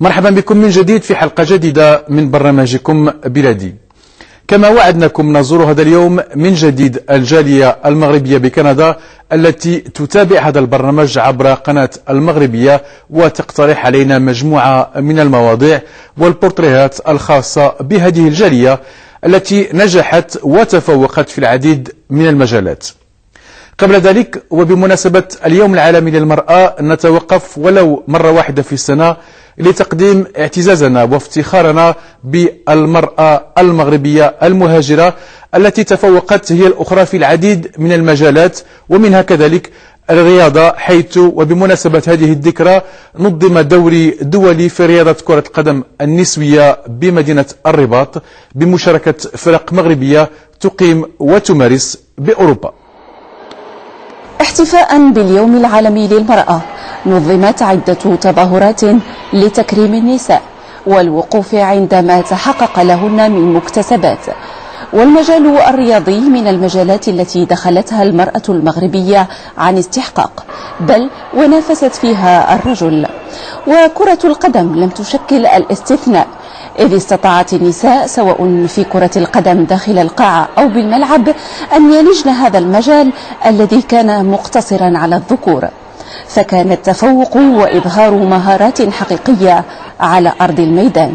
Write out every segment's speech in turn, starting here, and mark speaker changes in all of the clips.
Speaker 1: مرحبا بكم من جديد في حلقة جديدة من برنامجكم بلادي. كما وعدناكم نزور هذا اليوم من جديد الجالية المغربية بكندا التي تتابع هذا البرنامج عبر قناة المغربية وتقترح علينا مجموعة من المواضيع والبورتريهات الخاصة بهذه الجالية التي نجحت وتفوقت في العديد من المجالات. قبل ذلك وبمناسبة اليوم العالمي للمرأة نتوقف ولو مرة واحدة في السنة لتقديم اعتزازنا وافتخارنا بالمرأة المغربية المهاجرة التي تفوقت هي الأخرى في العديد من المجالات ومنها كذلك الرياضة، حيث وبمناسبة هذه الذكرى نظم دوري دولي في رياضة كرة القدم النسوية بمدينة الرباط بمشاركة فرق مغربية تقيم وتمارس بأوروبا.
Speaker 2: احتفاء باليوم العالمي للمرأة نظمت عدة تظاهرات لتكريم النساء والوقوف عندما تحقق لهن من مكتسبات، والمجال الرياضي من المجالات التي دخلتها المرأة المغربية عن استحقاق، بل ونافست فيها الرجل. وكرة القدم لم تشكل الاستثناء، إذ استطاعت النساء سواء في كرة القدم داخل القاعة أو بالملعب أن يلجن هذا المجال الذي كان مقتصرا على الذكور، فكان التفوق وإظهار مهارات حقيقية على أرض الميدان.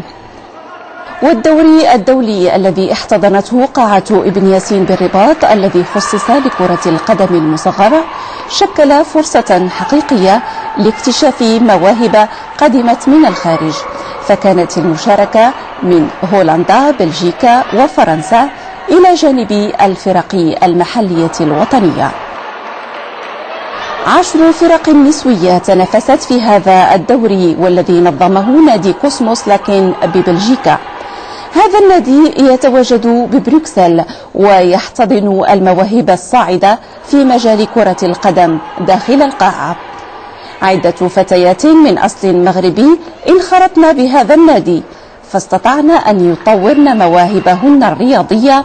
Speaker 2: والدوري الدولي الذي احتضنته قاعة ابن ياسين بالرباط الذي خصص لكرة القدم المصغرة شكل فرصة حقيقية لاكتشاف مواهب قدمت من الخارج، فكانت المشاركة من هولندا، بلجيكا وفرنسا إلى جانب الفرق المحلية الوطنية. 10 فرق نسوية تنافست في هذا الدوري والذي نظمه نادي كوسموس لكن ببلجيكا. هذا النادي يتواجد ببروكسل ويحتضن المواهب الصاعدة في مجال كرة القدم داخل القاعة. عدة فتيات من أصل مغربي انخرطن بهذا النادي، فاستطعن أن يطورن مواهبهن الرياضية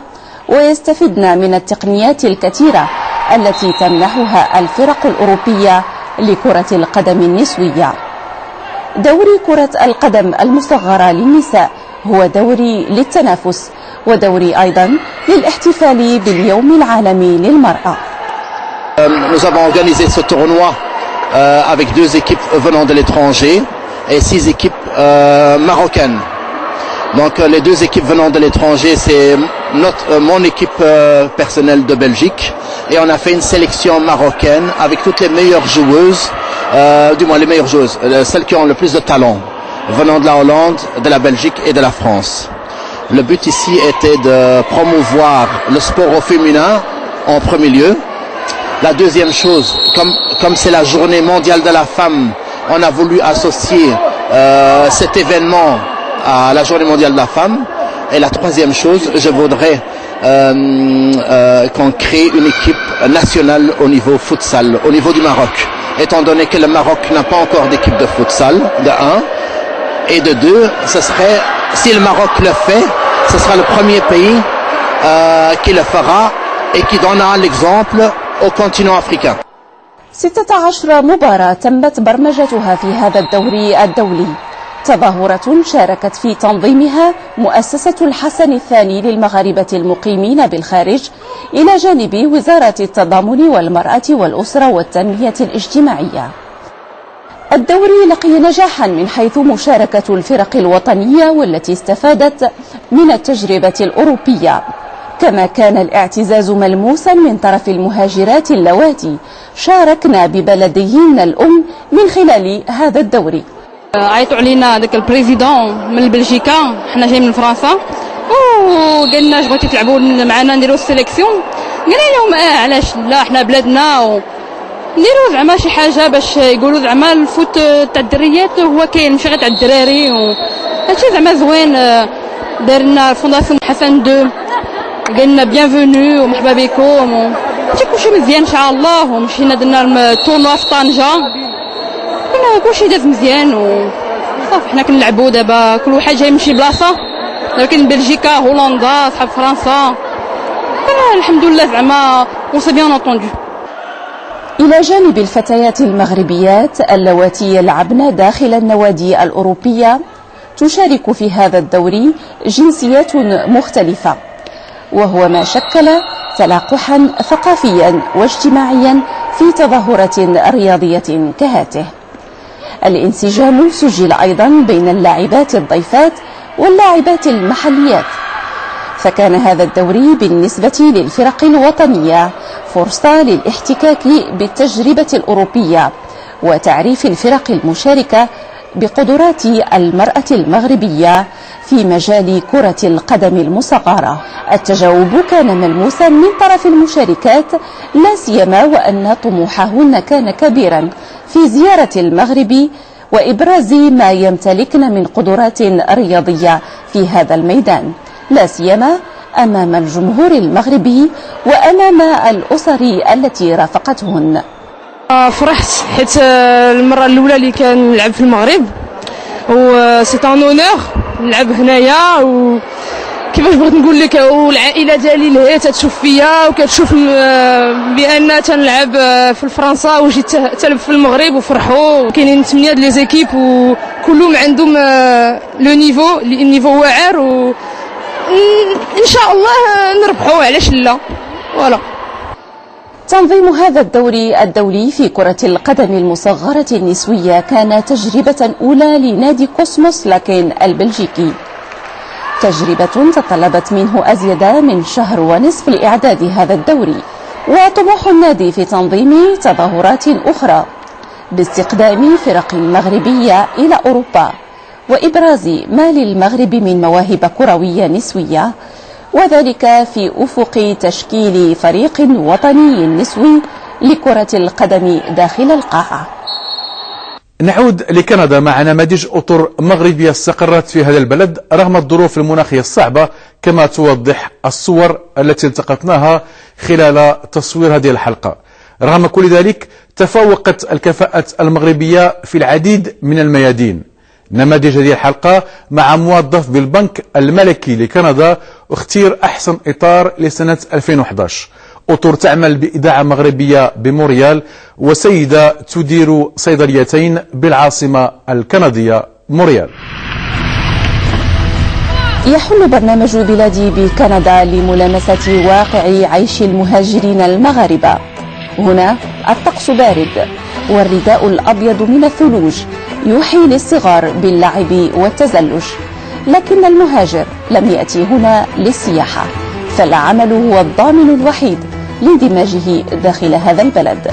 Speaker 2: ويستفدن من التقنيات الكثيرة التي تمنحها الفرق الأوروبية لكرة القدم النسوية. دوري كرة القدم المصغرة للنساء هو دوري للتنافس ودوري أيضا للاحتفال باليوم العالمي للمرأة.
Speaker 3: Nous avons organisé ce tournoi avec 2 équipes venant de l'étranger et 6 équipes marocaines. Donc les 2 équipes venant de l'étranger, c'est mon équipe personnelle de Belgique, et on a fait une sélection marocaine avec toutes les meilleures joueuses, du moins les meilleures joueuses, celles qui ont le plus de talent, venant de la Hollande, de la Belgique et de la France. Le but ici était de promouvoir le sport au féminin en premier lieu. La deuxième chose, comme c'est la journée mondiale de la femme, on a voulu associer cet événement à la journée mondiale de la femme. Et la troisième chose, je voudrais qu'on crée une équipe nationale au niveau futsal, au niveau du Maroc. Étant donné que le Maroc n'a pas encore d'équipe de futsal, de 1. Et de 2, ce serait, si le Maroc le fait, ce sera le premier pays qui le fera et qui donnera l'exemple au continent africain.
Speaker 2: 16 مباراة تمت برمجتها في هذا الدوري الدولي، تظاهرة شاركت في تنظيمها مؤسسة الحسن الثاني للمغاربة المقيمين بالخارج إلى جانب وزارة التضامن والمرأة والأسرة والتنمية الاجتماعية. الدوري لقي نجاحا من حيث مشاركة الفرق الوطنية والتي استفادت من التجربة الأوروبية، كما كان الاعتزاز ملموسا من طرف المهاجرات اللواتي شاركنا ببلديهن الأم من خلال هذا الدوري.
Speaker 4: عيطوا علينا داك البريزيدون من بلجيكا، حنا جايين من فرنسا، وقال لنا بغيتوا تلعبوا معنا نديروا السيليكسيون. قلنا لهم علاش لا، حنا بلادنا نديروا زعما شي حاجه باش يقولوا زعما الفوت تاع الدريات هو كاين ماشي غير تاع الدراري، هادشي زعما زوين. دارنا فونداسيون حسن 2 قال لنا بيانفونو ومرحبا بكم، هادشي كلشي مزيان ان شاء الله. ومشينا درنا التورنوا في طنجه، كلشي داز مزيان وصافي. حنا كنلعبوا دابا كل واحد جاي من شي بلاصه، دابا كاين بلجيكا، هولندا، صحاب فرنسا، الحمد لله زعما اون سي بيان انتوندو.
Speaker 2: إلى جانب الفتيات المغربيات اللواتي يلعبن داخل النوادي الأوروبية تشارك في هذا الدوري جنسيات مختلفة، وهو ما شكل تلاقحا ثقافيا واجتماعيا في تظاهرة رياضية كهاته. الانسجام سجل أيضا بين اللاعبات الضيفات واللاعبات المحليات، فكان هذا الدوري بالنسبة للفرق الوطنية فرصة للاحتكاك بالتجربة الأوروبية وتعريف الفرق المشاركة بقدرات المرأة المغربية في مجال كرة القدم المصغرة. التجاوب كان ملموسا من طرف المشاركات، لا سيما وأن طموحهن كان كبيرا في زيارة المغرب وإبراز ما يمتلكن من قدرات رياضية في هذا الميدان، لا سيما أمام الجمهور المغربي وأمام الأسر التي رافقتهن.
Speaker 5: فرحت حيت المرة الأولى اللي كنلعب في المغرب، و سي ان اونور نلعب هنايا، وكيفاش بغيت نقول لك، والعائلة ديالي اللي هي تتشوف فيا وكتشوف بأن تنلعب في فرنسا وجيت تلعب في المغرب وفرحوا. كاينين 8 لي زيكيب وكلهم عندهم لو نيفو واعر، و ان شاء الله نربحوا، علاش لا. فوالا.
Speaker 2: تنظيم هذا الدوري الدولي في كرة القدم المصغرة النسوية كان تجربة أولى لنادي كوسموس لكن البلجيكي، تجربة تطلبت منه أزيد من شهر ونصف لإعداد هذا الدوري، وطموح النادي في تنظيم تظاهرات أخرى باستقدام فرق مغربية إلى أوروبا وإبراز ما للمغرب من مواهب كروية نسوية، وذلك في أفق تشكيل فريق وطني نسوي لكرة القدم داخل القاعة.
Speaker 1: نعود لكندا مع نماذج أطر مغربية استقرت في هذا البلد رغم الظروف المناخية الصعبة، كما توضح الصور التي التقطناها خلال تصوير هذه الحلقة. رغم كل ذلك تفوقت الكفاءة المغربية في العديد من الميادين. نماذج هذه الحلقة مع موظف بالبنك الملكي لكندا، اختير أحسن إطار لسنة 2011. أطر تعمل بإذاعة مغربية بمونريال، وسيدة تدير صيدليتين بالعاصمة الكندية مونريال.
Speaker 2: يحل برنامج بلادي بكندا لملامسة واقع عيش المهاجرين المغاربة. هنا الطقس بارد والرداء الأبيض من الثلوج يوحي للصغار باللعب والتزلج، لكن المهاجر لم يأتي هنا للسياحة، فالعمل هو الضامن الوحيد لاندماجه داخل هذا البلد.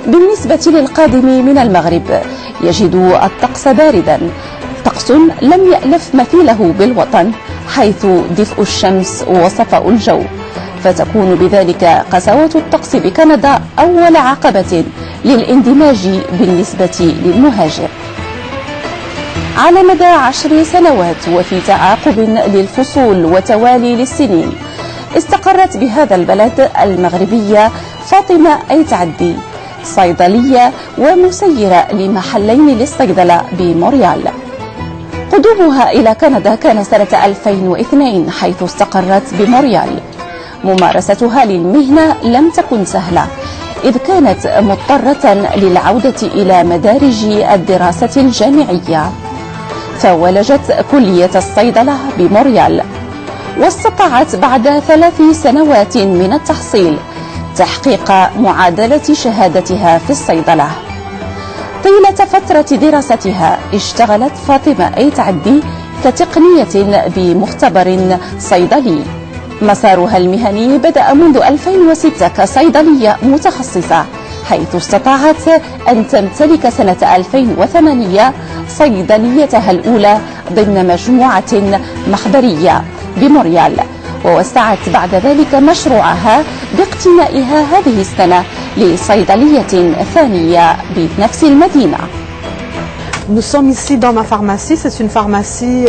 Speaker 2: بالنسبة للقادم من المغرب يجد الطقس باردا، طقس لم يألف مثيله بالوطن، حيث دفء الشمس وصفاء الجو، فتكون بذلك قساوة الطقس بكندا أول عقبة للاندماج بالنسبة للمهاجر. على مدى 10 سنوات وفي تعاقب للفصول وتوالي للسنين، استقرت بهذا البلد المغربية فاطمة أيتعدي، صيدلية ومسيرة لمحلين للصيدلة بمونريال. قدومها إلى كندا كان سنة 2002 حيث استقرت بمونريال. ممارستها للمهنة لم تكن سهلة، إذ كانت مضطرة للعودة إلى مدارج الدراسة الجامعية، فولجت كلية الصيدلة بمونريال، واستطاعت بعد 3 سنوات من التحصيل تحقيق معادلة شهادتها في الصيدلة. طيلة فترة دراستها اشتغلت فاطمة أيتعدي كتقنية بمختبر صيدلي. مسارها المهني بدأ منذ 2006 كصيدلية متخصصة، حيث استطاعت أن تمتلك سنة 2008 صيدليتها الأولى ضمن مجموعة مخبرية بمونريال، ووسعت بعد ذلك مشروعها باقتنائها هذه السنة لصيدلية ثانية بنفس المدينة.
Speaker 6: Nous sommes ici dans ma pharmacie, c'est une pharmacie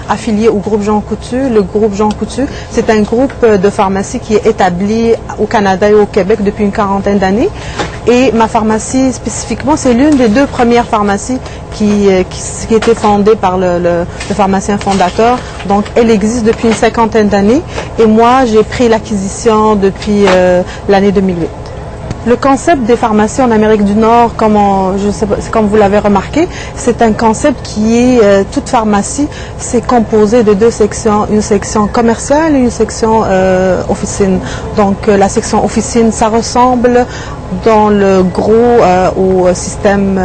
Speaker 6: affiliée au groupe Jean Coutu. Le groupe Jean Coutu, c'est un groupe de pharmacie qui est établi au Canada et au Québec depuis une 40aine d'années. Et ma pharmacie spécifiquement, c'est l'une des 2 premières pharmacies qui était fondée par le pharmacien fondateur. Donc elle existe depuis une 50aine d'années et moi j'ai pris l'acquisition depuis l'année 2008. Le concept des pharmacies en Amérique du Nord, comme vous l'avez remarqué, c'est un concept qui est, toute pharmacie, c'est composé de deux sections, une section commerciale et une section officine. Donc la section officine, ça ressemble dans le gros au système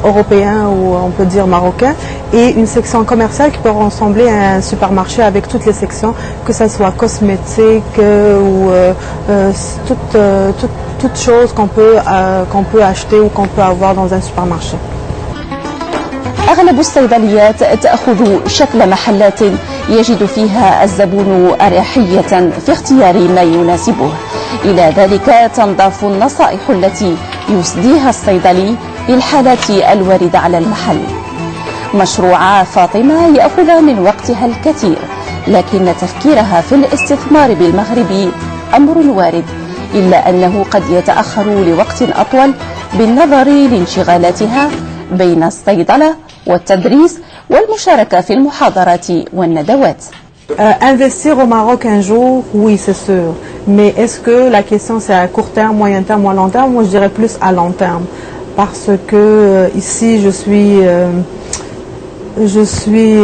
Speaker 6: européen ou on peut dire marocain, et une section commerciale qui peut ressembler à un supermarché avec toutes les sections, que ce soit cosmétique ou toute chose qu'on peut acheter ou qu'on peut avoir dans un supermarché.
Speaker 2: أغلب الصيدليات تأخذ شكل محلات يجد فيها الزبون أريحية في اختيار ما يناسبه. إلى ذلك تنضاف النصائح التي يسديها الصيدلي للحالات الواردة على المحل. مشروع فاطمة يأخذ من وقتها الكثير، لكن تفكيرها في الاستثمار بالمغرب أمر وارد، إلا أنه قد يتأخر لوقت أطول بالنظر لانشغالاتها بين الصيدلة والتدريس والمشاركة في المحاضرات والندوات.
Speaker 6: Investir au Maroc un jour, oui, c'est sûr. Mais est-ce que la question c'est à court terme, moyen terme ou à long terme? Moi, je dirais plus à long terme. Parce que ici, je suis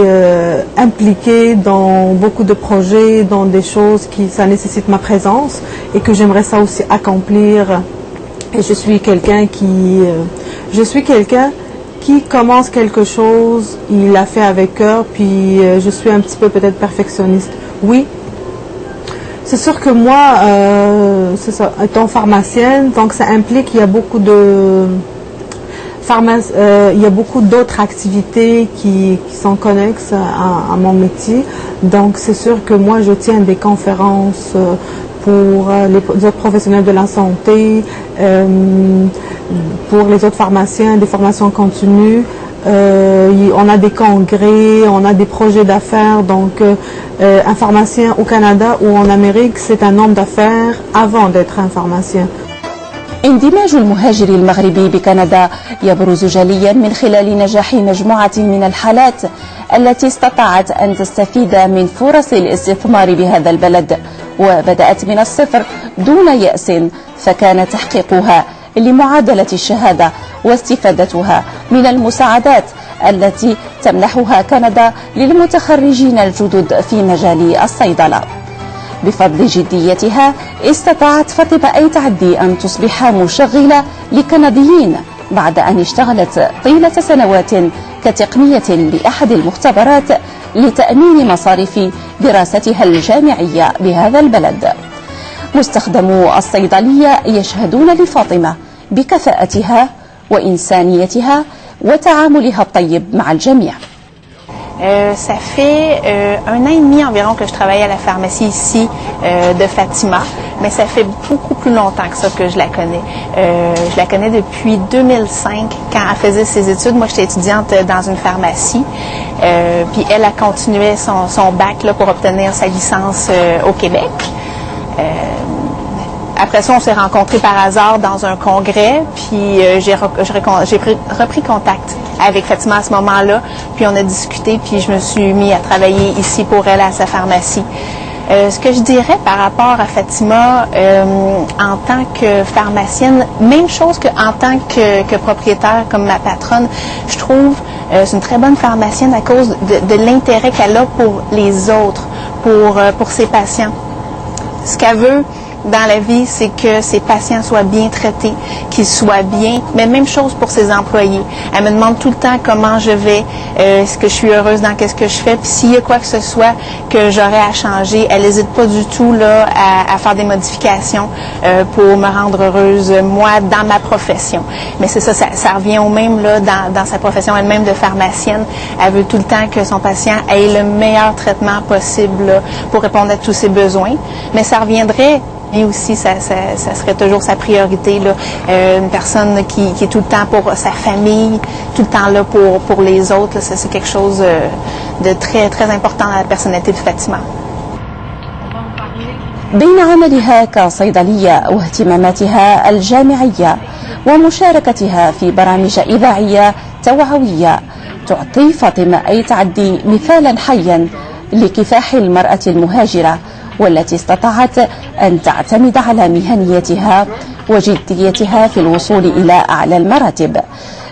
Speaker 6: impliquée dans beaucoup de projets, dans des choses ça nécessite ma présence et que j'aimerais ça aussi accomplir. Et je suis quelqu'un qui commence quelque chose, il l'a fait avec cœur, puis je suis un petit peu peut-être perfectionniste. Oui, c'est sûr que moi, c'est ça, étant pharmacienne, donc ça implique qu'il y a beaucoup d'autres activités qui sont connexes à mon métier. Donc c'est sûr que moi je tiens des conférences pour les autres professionnels de la santé, pour les autres pharmaciens, des formations continues. On a des congrès, on a des projets d'affaires. Donc un pharmacien au Canada ou en Amérique, c'est un homme d'affaires avant d'être un pharmacien.
Speaker 2: اندماج المهاجر المغربي بكندا يبرز جليا من خلال نجاح مجموعة من الحالات التي استطاعت أن تستفيد من فرص الاستثمار بهذا البلد، وبدأت من الصفر دون يأس، فكان تحقيقها لمعادلة الشهادة واستفادتها من المساعدات التي تمنحها كندا للمتخرجين الجدد في مجال الصيدلة. بفضل جديتها استطاعت فاطمة أي تعدي أن تصبح مشغلة لكنديين بعد أن اشتغلت طيلة سنوات كتقنية بأحد المختبرات لتأمين مصاريف دراستها الجامعية بهذا البلد. مستخدمو الصيدلية يشهدون لفاطمة بكفاءتها وإنسانيتها وتعاملها الطيب مع الجميع.
Speaker 7: Ça fait 1 an et demi environ que je travaille à la pharmacie ici de Fatima, mais ça fait beaucoup plus longtemps que ça que je la connais. Je la connais depuis 2005 quand elle faisait ses études. Moi, j'étais étudiante dans une pharmacie, puis elle a continué son bac là, pour obtenir sa licence au Québec. Après ça, on s'est rencontrés par hasard dans un congrès, puis j'ai repris contact avec Fatima à ce moment-là, puis on a discuté, puis je me suis mis à travailler ici pour elle à sa pharmacie. Ce que je dirais par rapport à Fatima en tant que pharmacienne, même chose qu'en tant que propriétaire comme ma patronne, je trouve c'est une très bonne pharmacienne à cause de l'intérêt qu'elle a pour les autres, pour ses patients. Ce qu'elle veut dans la vie, c'est que ses patients soient bien traités, qu'ils soient bien, mais même chose pour ses employés. Elle me demande tout le temps comment je vais, est-ce que je suis heureuse dans qu'est-ce que je fais, puis s'il y a quoi que ce soit que j'aurais à changer, elle n'hésite pas du tout là à faire des modifications pour me rendre heureuse, moi, dans ma profession. Mais c'est ça revient au même là dans sa profession elle-même de pharmacienne. Elle veut tout le temps que son patient ait le meilleur traitement possible là, pour répondre à tous ses besoins. Mais ça reviendrait et aussi, ça serait toujours sa priorité, là. Une personne qui est tout le temps pour sa famille, tout le temps là pour les autres. Là, c'est quelque chose de très, très important dans la personnalité de Fatima.
Speaker 2: بين عملها كصيدلية واهتماماتها الجامعية ومشاركتها في برامج إذاعية توعوية تعطي فاطمة أي تعدي مثالا حيا لكفاح المرأة المهاجرة والتي استطاعت أن تعتمد على مهنيتها وجديتها في الوصول إلى أعلى المراتب.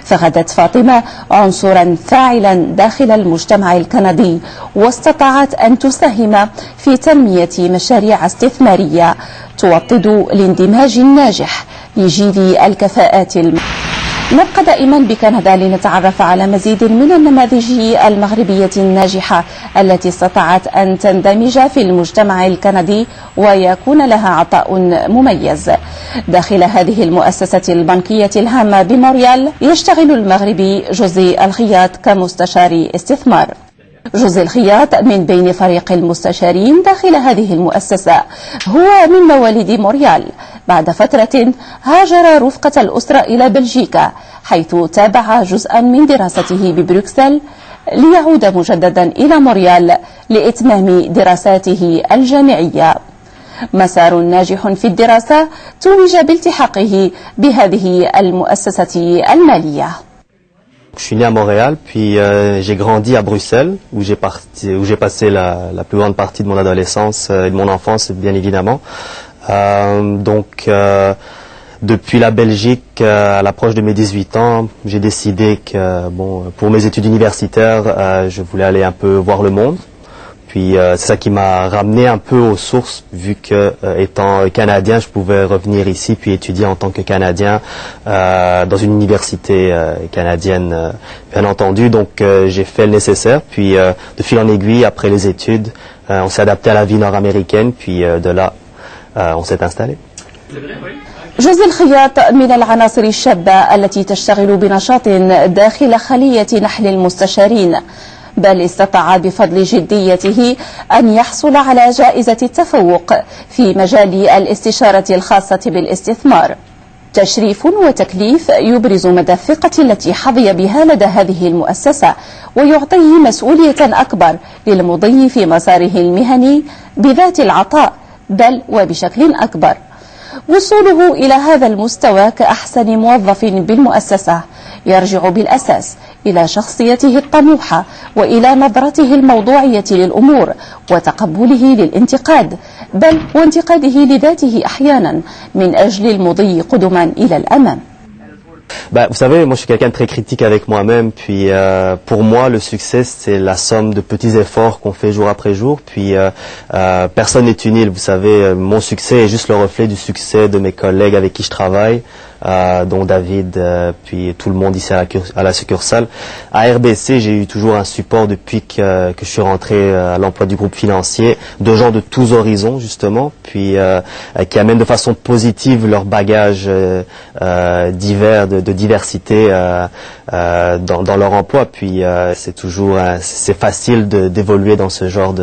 Speaker 2: فغدت فاطمة عنصرا فاعلا داخل المجتمع الكندي، واستطاعت أن تساهم في تنمية مشاريع استثمارية توطد الاندماج الناجح لجيل الكفاءات نبقى دائما بكندا لنتعرف على مزيد من النماذج المغربية الناجحة التي استطاعت أن تندمج في المجتمع الكندي ويكون لها عطاء مميز. داخل هذه المؤسسة البنكية الهامة بمونريال يشتغل المغربي جوزي الخياط كمستشار استثمار. جوزي الخياط من بين فريق المستشارين داخل هذه المؤسسة، هو من مواليد مونريال. بعد فترة هاجر رفقة الأسرة إلى بلجيكا، حيث تابع جزءا من دراسته ببروكسل ليعود مجددا إلى مونريال لإتمام دراساته الجامعية. مسار ناجح في الدراسة توج بالتحاقه بهذه المؤسسة المالية.
Speaker 8: Je suis né à Montréal, puis j'ai grandi à Bruxelles, où j'ai passé la plus grande partie de mon adolescence et de mon enfance, bien évidemment. Depuis la Belgique, à l'approche de mes 18 ans, j'ai décidé que, pour mes études universitaires, je voulais aller un peu voir le monde. Puis c'est ça qui m'a ramené un peu aux sources, vu que étant Canadien, je pouvais revenir ici puis étudier en tant que Canadien dans une université canadienne, bien entendu. Donc j'ai fait le nécessaire, puis de fil en aiguille, après les études, on s'est adapté à la vie nord-américaine, puis de là, on s'est installé.
Speaker 2: جوزي الخياط من العناصر الشابة التي تشتغل بنشاط داخل خلية نحل المستشارين، بل استطاع بفضل جديته أن يحصل على جائزة التفوق في مجال الاستشارة الخاصة بالاستثمار. تشريف وتكليف يبرز مدى الثقة التي حظي بها لدى هذه المؤسسة، ويعطيه مسؤولية أكبر للمضي في مساره المهني بذات العطاء بل وبشكل أكبر. وصوله إلى هذا المستوى كأحسن موظف بالمؤسسة يرجع بالأساس إلى شخصيته الطموحة وإلى نظرته الموضوعية للأمور وتقبله للانتقاد، بل وانتقاده لذاته أحيانا من أجل المضي قدما إلى الأمام.
Speaker 8: Vous savez, moi je suis quelqu'un de très critique avec moi-même, puis pour moi le succès c'est la somme de petits efforts qu'on fait jour après jour, puis personne n'est une île, vous savez, mon succès est juste le reflet du succès de mes collègues avec qui je travaille, dont David, puis tout le monde ici à la succursale. À RBC, j'ai eu toujours un support depuis que je suis rentré à l'emploi du groupe financier, de gens de tous horizons justement, puis qui amènent de façon positive leur bagage divers, de diversité dans leur emploi. Puis c'est toujours c'est facile d'évoluer dans ce genre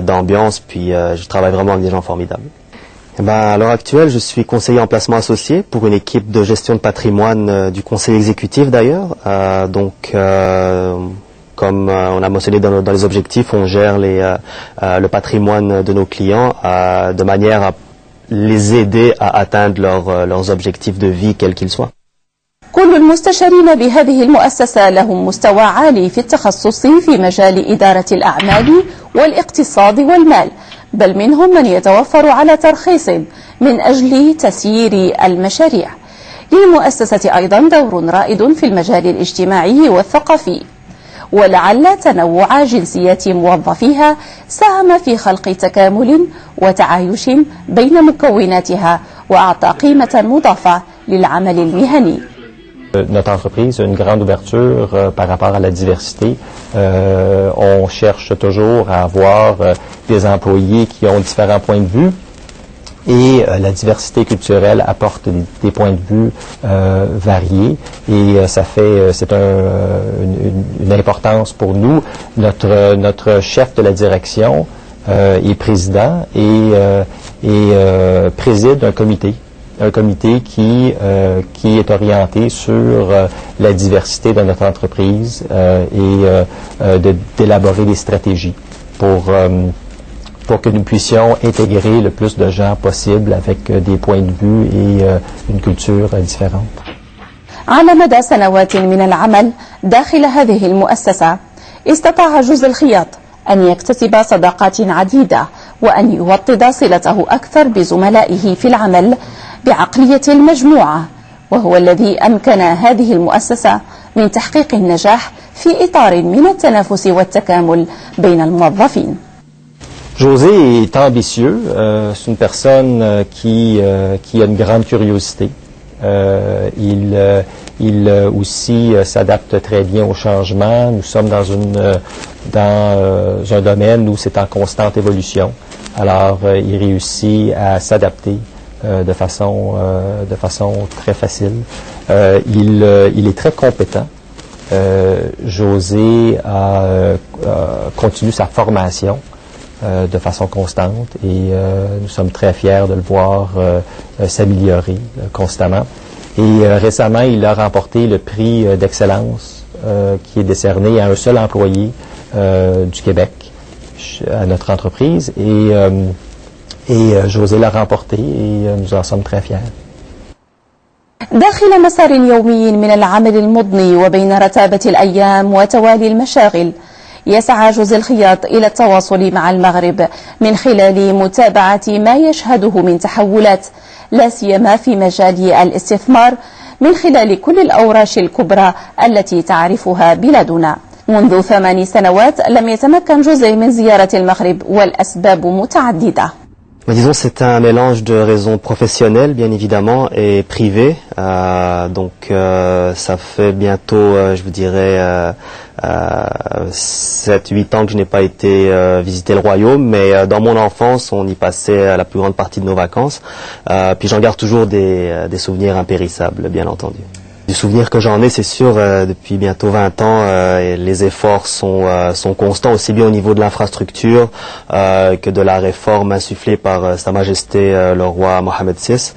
Speaker 8: d'ambiance, puis je travaille vraiment avec des gens formidables. À l'heure actuelle, je suis conseiller en placement associé pour une équipe de gestion de patrimoine du conseil exécutif d'ailleurs. Comme on a mentionné dans les objectifs, on gère le patrimoine de nos clients de manière à les aider à atteindre leurs objectifs de vie, quels qu'ils soient.
Speaker 2: كل المستشارين بهذه المؤسسة لهم مستوى عالي في التخصص في مجال إدارة الأعمال والاقتصاد والمال، بل منهم من يتوفر على ترخيص من أجل تسيير المشاريع. للمؤسسة أيضا دور رائد في المجال الاجتماعي والثقافي، ولعل تنوع جنسيات موظفيها ساهم في خلق تكامل وتعايش بين مكوناتها وأعطى قيمة مضافة للعمل المهني.
Speaker 9: Notre entreprise a une grande ouverture par rapport à la diversité. On cherche toujours à avoir des employés qui ont différents points de vue et la diversité culturelle apporte des points de vue variés et c'est une importance pour nous. Notre chef de la direction est président et préside un comité qui est orienté sur la diversité de notre entreprise et d'élaborer des stratégies pour que nous puissions intégrer le plus de gens possible avec des points de vue et une culture différente.
Speaker 2: على مدى سنوات من العمل داخل هذه المؤسسة استطاع جوزي الخياط أن يكتسب صداقات عديدة وأن يوطد صلته أكثر بزملائه في العمل بعقلية المجموعة، وهو الذي أمكن هذه المؤسسة من تحقيق النجاح في إطار من التنافس والتكامل بين الموظفين.
Speaker 9: José est ambitieux, c'est une personne qui a une grande curiosité. Il aussi s'adapte très bien au changement. Nous sommes dans un domaine où c'est en constante évolution. Alors, il réussit à s'adapter de façon très facile. Il est très compétent. José a continué sa formation de façon constante et nous sommes très fiers de le voir s'améliorer constamment. Et récemment, il a remporté le prix d'excellence qui est décerné à un seul employé du Québec à notre entreprise et José l'a remporté et nous en sommes très fiers.
Speaker 2: داخل مسار يومي من العمل المضني وبين رتابة الأيام وتوالي المشاغل، يسعى جوزي الخياط إلى التواصل مع المغرب من خلال متابعة ما يشهده من تحولات، لا سيما في مجال الاستثمار من خلال كل الأوراش الكبرى التي تعرفها بلادنا. منذ 8 سنوات لم يتمكن جوزي من زيارة المغرب والأسباب متعددة.
Speaker 8: Disons c'est un mélange de raisons professionnelles bien évidemment et privées. Ça fait bientôt, je vous dirais, 7-8 ans que je n'ai pas été visiter le royaume, mais dans mon enfance on y passait la plus grande partie de nos vacances. Puis j'en garde toujours des souvenirs impérissables, bien entendu. Du souvenir que j'en ai, c'est sûr, depuis bientôt 20 ans, les efforts sont constants, aussi bien au niveau de l'infrastructure que de la réforme insufflée par Sa Majesté le roi Mohamed VI,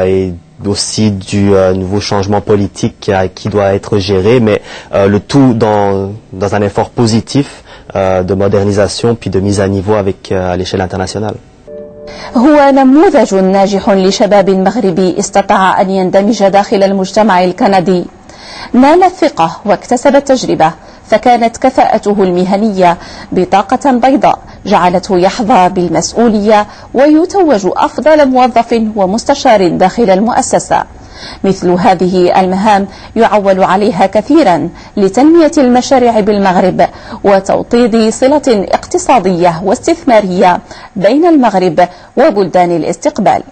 Speaker 8: et aussi du nouveau changement politique qui doit être géré, mais le tout dans un effort positif de modernisation puis de mise à niveau à l'échelle internationale.
Speaker 2: هو نموذج ناجح لشباب مغربي استطاع أن يندمج داخل المجتمع الكندي، نال الثقة واكتسب التجربة، فكانت كفاءته المهنية بطاقة بيضاء جعلته يحظى بالمسؤولية ويتوج أفضل موظف ومستشار داخل المؤسسة. مثل هذه المهام يعول عليها كثيرا لتنمية المشاريع بالمغرب وتوطيد صلة اقتصادية واستثمارية بين المغرب وبلدان الاستقبال.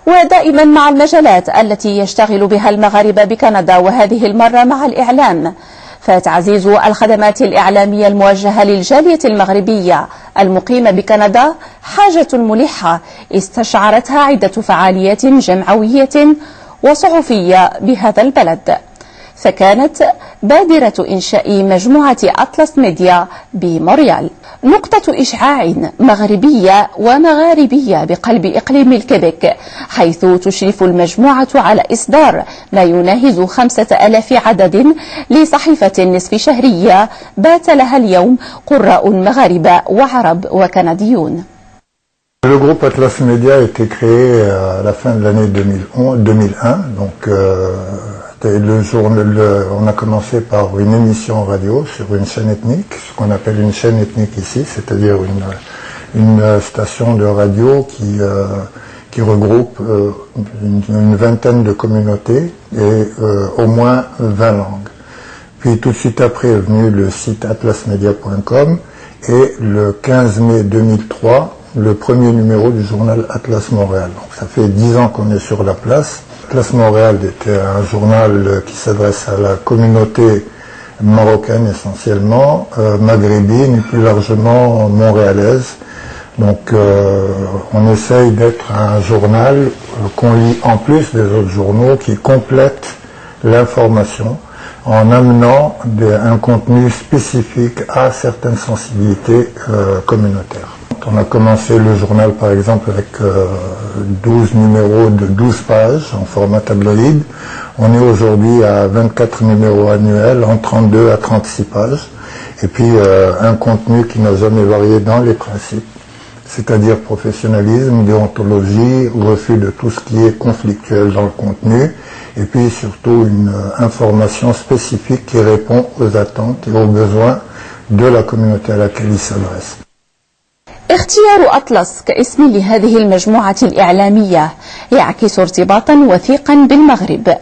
Speaker 2: ودائما مع المجالات التي يشتغل بها المغاربة بكندا، وهذه المرة مع الإعلام، فتعزيز الخدمات الإعلامية الموجهة للجالية المغربية المقيمة بكندا حاجة ملحة استشعرتها عدة فعاليات جمعوية وصحفية بهذا البلد. فكانت بادرة إنشاء مجموعة أطلس ميديا بموريال نقطة إشعاع مغربية ومغاربية بقلب إقليم الكيبيك، حيث تشرف المجموعة على إصدار ما يناهز 5000 عدد لصحيفة نصف شهرية بات لها اليوم قراء مغاربة وعرب وكنديون.
Speaker 10: Le groupe Atlas Media a été créé à la fin de l'année 2001. Donc, on a commencé par une émission radio sur une chaîne ethnique, ce qu'on appelle une chaîne ethnique ici, c'est-à-dire une station de radio qui regroupe une vingtaine de communautés et au moins 20 langues. Puis tout de suite après est venu le site atlasmedia.com et le 15 mai 2003, le premier numéro du journal Atlas Montréal. Donc ça fait 10 ans qu'on est sur la place. Atlas Montréal était un journal qui s'adresse à la communauté marocaine essentiellement, maghrébine et plus largement montréalaise. Donc on essaye d'être un journal qu'on lit en plus des autres journaux qui complète l'information en amenant un contenu spécifique à certaines sensibilités communautaires. On a commencé le journal par exemple avec 12 numéros de 12 pages en format tabloïd. On est aujourd'hui à 24 numéros annuels en 32 à 36 pages. Et puis un contenu qui n'a jamais varié dans les principes, c'est-à-dire professionnalisme, déontologie, refus de tout ce qui est conflictuel dans le contenu, et puis surtout une information spécifique qui répond aux attentes et aux besoins de la communauté à laquelle il s'adresse.
Speaker 2: اختيار أطلس كاسم لهذه المجموعة الإعلامية يعكس ارتباطا وثيقا بالمغرب،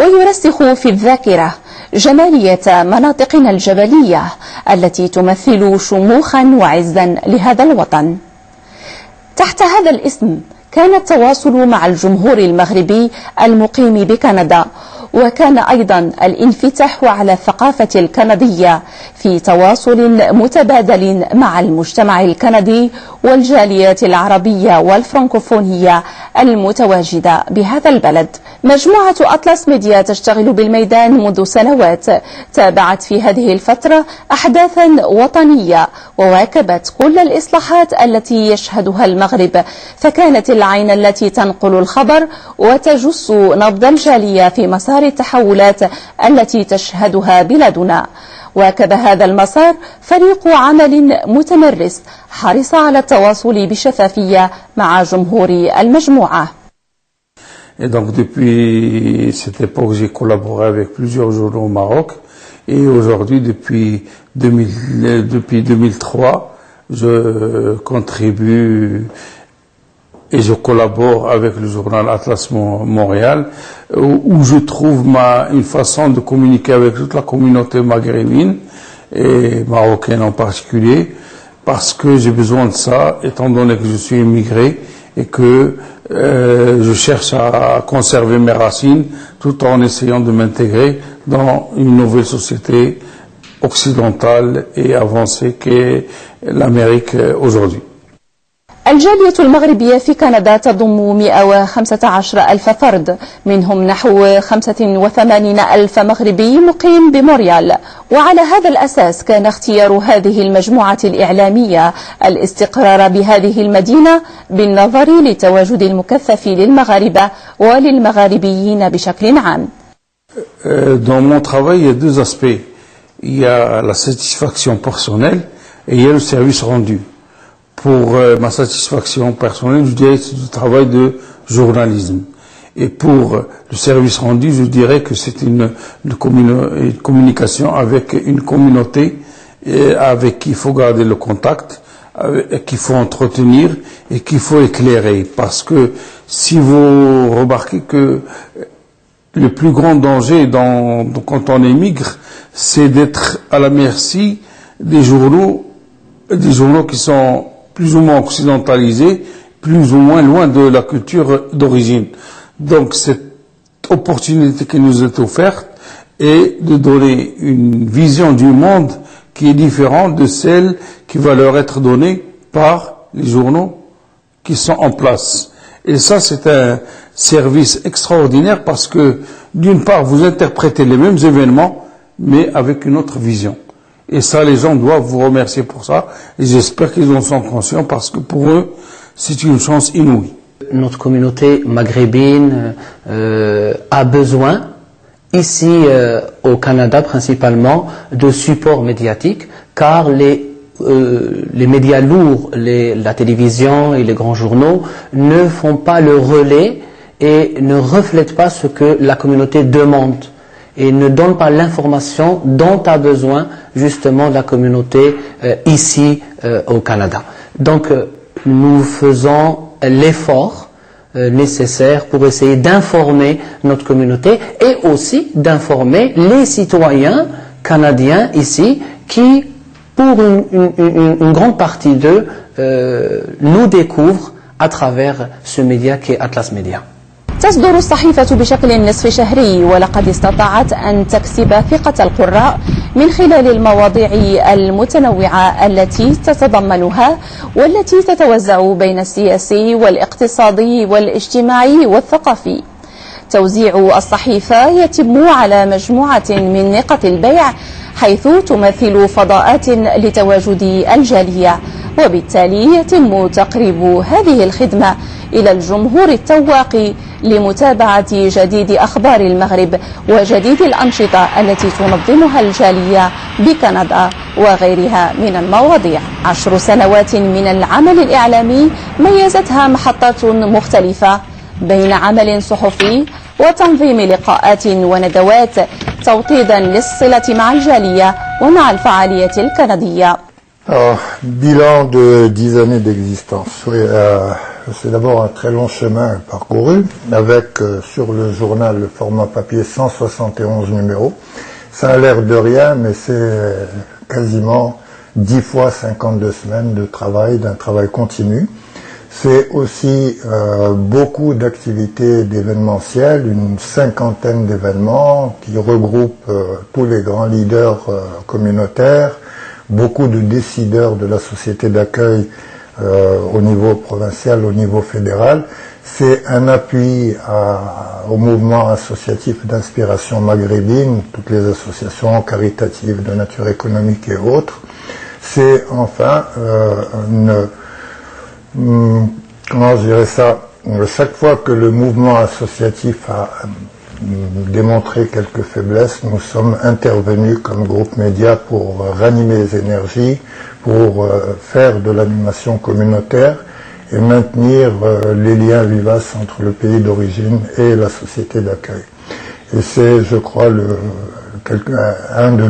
Speaker 2: ويرسخ في الذاكرة جمالية مناطقنا الجبلية التي تمثل شموخا وعزا لهذا الوطن. تحت هذا الاسم كان التواصل مع الجمهور المغربي المقيم بكندا، وكان أيضا الانفتاح على الثقافة الكندية في تواصل متبادل مع المجتمع الكندي والجاليات العربية والفرنكوفونية المتواجدة بهذا البلد. مجموعة أطلس ميديا تشتغل بالميدان منذ سنوات، تابعت في هذه الفترة أحداثا وطنية وواكبت كل الإصلاحات التي يشهدها المغرب، فكانت العين التي تنقل الخبر وتجس نبض الجالية في مسار التحولات التي تشهدها بلادنا. واكب هذا المسار فريق عمل متمرس حرص على التواصل بشفافية مع جمهور المجموعة.
Speaker 11: Et donc depuis cette époque, j'ai collaboré avec plusieurs journaux au Maroc, et aujourd'hui depuis 2003, je contribue et je collabore avec le journal Atlas Montréal, où je trouve une façon de communiquer avec toute la communauté maghrébine et marocaine en particulier, parce que j'ai besoin de ça, étant donné que je suis immigré et que je cherche à conserver mes racines tout en essayant de m'intégrer dans une nouvelle société occidentale et avancée qu'est l'Amérique aujourd'hui.
Speaker 2: الجالية المغربية في كندا تضم 115 ألف فرد، منهم نحو 85 ألف مغربي مقيم بمونريال. وعلى هذا الأساس كان اختيار هذه المجموعة الإعلامية الاستقرار بهذه المدينة بالنظر للتواجد المكثف للمغاربة وللمغاربيين بشكل عام.
Speaker 11: Dans mon travail, il y a deux aspects. Il y a la satisfaction personnelle et il y a le service rendu. Pour ma satisfaction personnelle, je dirais que c'est du travail de journalisme. Et pour le service rendu, je dirais que c'est une communication avec une communauté avec qui il faut garder le contact, qu'il faut entretenir et qu'il faut éclairer. Parce que si vous remarquez que le plus grand danger quand on émigre, c'est d'être à la merci des journaux qui sont plus ou moins occidentalisés, plus ou moins loin de la culture d'origine. Donc cette opportunité qui nous est offerte est de donner une vision du monde qui est différente de celle qui va leur être donnée par les journaux qui sont en place. Et ça, c'est un service extraordinaire parce que, d'une part, vous interprétez les mêmes événements, mais avec une autre vision. Et ça, les gens doivent vous remercier pour ça. Et j'espère qu'ils en sont conscients parce que pour eux, c'est une chance inouïe.
Speaker 12: Notre communauté maghrébine a besoin, ici au Canada principalement, de support médiatique, car les médias lourds, la télévision et les grands journaux ne font pas le relais et ne reflètent pas ce que la communauté demande, et ne donne pas l'information dont a besoin justement la communauté ici au Canada. Donc nous faisons l'effort nécessaire pour essayer d'informer notre communauté et aussi d'informer les citoyens canadiens ici qui, pour une grande partie d'eux, nous découvrent à travers ce média qui est Atlas Media.
Speaker 2: تصدر الصحيفة بشكل نصف شهري، ولقد استطاعت أن تكسب ثقة القراء من خلال المواضيع المتنوعة التي تتضمنها والتي تتوزع بين السياسي والاقتصادي والاجتماعي والثقافي. توزيع الصحيفة يتم على مجموعة من نقط البيع، حيث تمثل فضاءات لتواجد الجالية، وبالتالي يتم تقريب هذه الخدمة إلى الجمهور التواقي لمتابعة جديد أخبار المغرب وجديد الأنشطة التي تنظمها الجالية بكندا وغيرها من المواضيع. 10 سنوات من العمل الإعلامي ميزتها محطات مختلفة بين عمل صحفي وتنظيم لقاءات وندوات توطيدا للصلة مع الجالية ومع الفعالية الكندية.
Speaker 10: Alors, bilan de 10 années d'existence. Oui, c'est d'abord un très long chemin parcouru, avec sur le journal le format papier 171 numéros. Ça a l'air de rien, mais c'est quasiment 10 fois 52 semaines de travail, d'un travail continu. C'est aussi beaucoup d'activités d'événementiel, une 50aine d'événements qui regroupent tous les grands leaders communautaires, beaucoup de décideurs de la société d'accueil au niveau provincial, au niveau fédéral. C'est un appui au mouvement associatif d'inspiration maghrébine, toutes les associations caritatives de nature économique et autres. C'est enfin comment je dirais ça, chaque fois que le mouvement associatif a démontré quelques faiblesses, nous sommes intervenus comme groupe média pour ranimer les énergies, pour faire de l'animation communautaire et maintenir les liens vivaces entre le pays d'origine et la société d'accueil. Et c'est, je crois, un de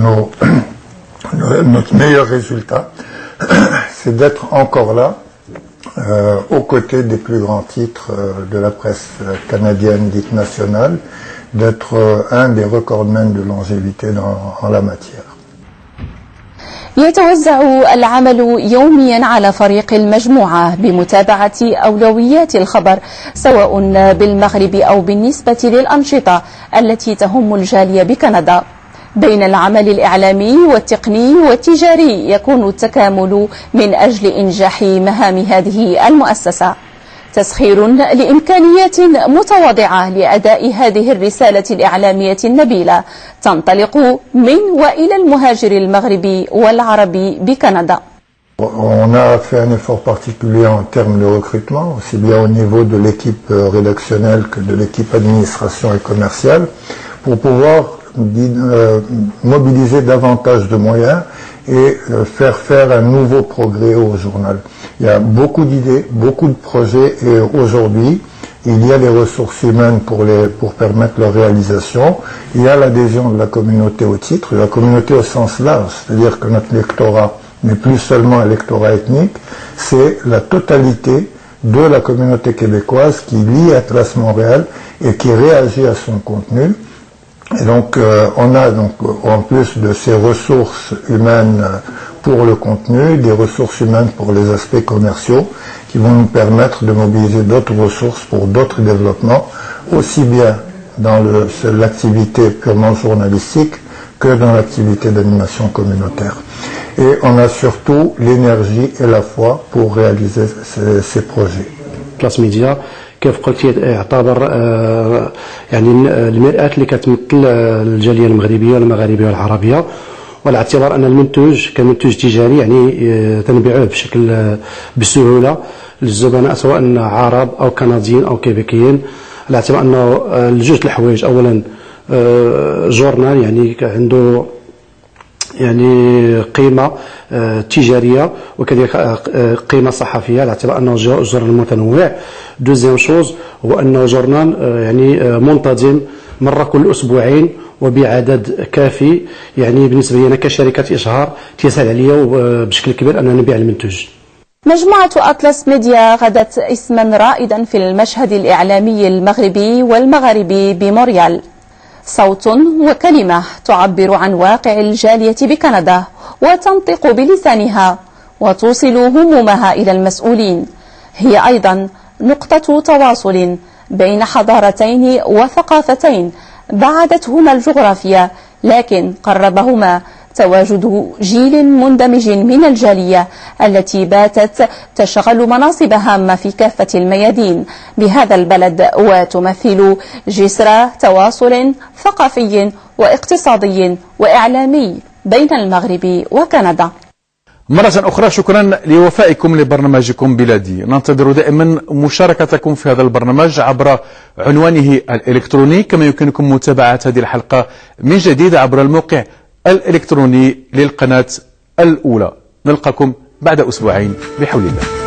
Speaker 10: notre meilleur résultat, c'est d'être encore là, aux côtés des plus grands titres de la presse canadienne dite nationale, d'être un des recordmen de longévité en la matière.
Speaker 2: يتوزع العمل يوميا على فريق المجموعة بمتابعة أولويات الخبر سواء بالمغرب أو بالنسبة للأنشطة التي تهم الجالية بكندا. بين العمل الإعلامي والتقني والتجاري يكون التكامل من أجل إنجاح مهام هذه المؤسسة. تسخير لإمكانيات متواضعة لأداء هذه الرسالة الإعلامية النبيلة تنطلق من وإلى المهاجر المغربي والعربي بكندا.
Speaker 10: On a fait un effort particulier en termes de recrutement, aussi bien au niveau de l'équipe rédactionnelle que de l'équipe administration et commerciale, pour pouvoir mobiliser davantage de moyens et faire un nouveau progrès au journal. Il y a beaucoup d'idées, beaucoup de projets et aujourd'hui, il y a les ressources humaines pour permettre leur réalisation. Il y a l'adhésion de la communauté au titre, la communauté au sens large, c'est-à-dire que notre lectorat n'est plus seulement un lectorat ethnique, c'est la totalité de la communauté québécoise qui lit Atlas Montréal et qui réagit à son contenu. Et donc, on a donc en plus de ces ressources humaines pour le contenu, des ressources humaines pour les aspects commerciaux qui vont nous permettre de mobiliser d'autres ressources pour d'autres développements, aussi bien dans l'activité purement journalistique que dans l'activité d'animation communautaire. Et on a surtout l'énergie et la foi pour réaliser ces projets.
Speaker 13: Atlas Media كيف قلت يعتبر يعني المرآة اللي كتمثل الجالية المغربية والمغاربية والعربية، وعلى اعتبار أن المنتوج كمنتوج تجاري يعني تنبيعه بسهولة للزبناء سواء عرب أو كنديين أو كيبيكيين، على اعتبار أنه الجوج الحوايج أولا جورنال يعني عنده يعني قيمة تجارية وكذلك قيمة صحفية على اعتبار أنه جورنال متنوع. دوزيام شوز هو أنه جورنال يعني منتظم مرة كل أسبوعين وبعدد كافي، يعني بالنسبة لنا كشركة إشهار تيسهل عليا بشكل كبير أننا نبيع المنتوج.
Speaker 2: مجموعة أطلس ميديا غدت اسما رائدا في المشهد الإعلامي المغربي والمغاربي بمونريال، صوت وكلمة تعبر عن واقع الجالية بكندا وتنطق بلسانها وتوصل همومها إلى المسؤولين. هي أيضا نقطة تواصل بين حضارتين وثقافتين بعدتهما الجغرافيا، لكن قربهما تواجد جيل مندمج من الجالية التي باتت تشغل مناصب هامة في كافة الميادين بهذا البلد وتمثل جسر تواصل ثقافي واقتصادي وإعلامي بين المغرب وكندا.
Speaker 1: مرة أخرى شكرا لوفائكم لبرنامجكم بلادي. ننتظر دائما مشاركتكم في هذا البرنامج عبر عنوانه الإلكتروني، كما يمكنكم متابعة هذه الحلقة من جديد عبر الموقع الإلكتروني للقناة الأولى. نلقاكم بعد أسبوعين بحول الله.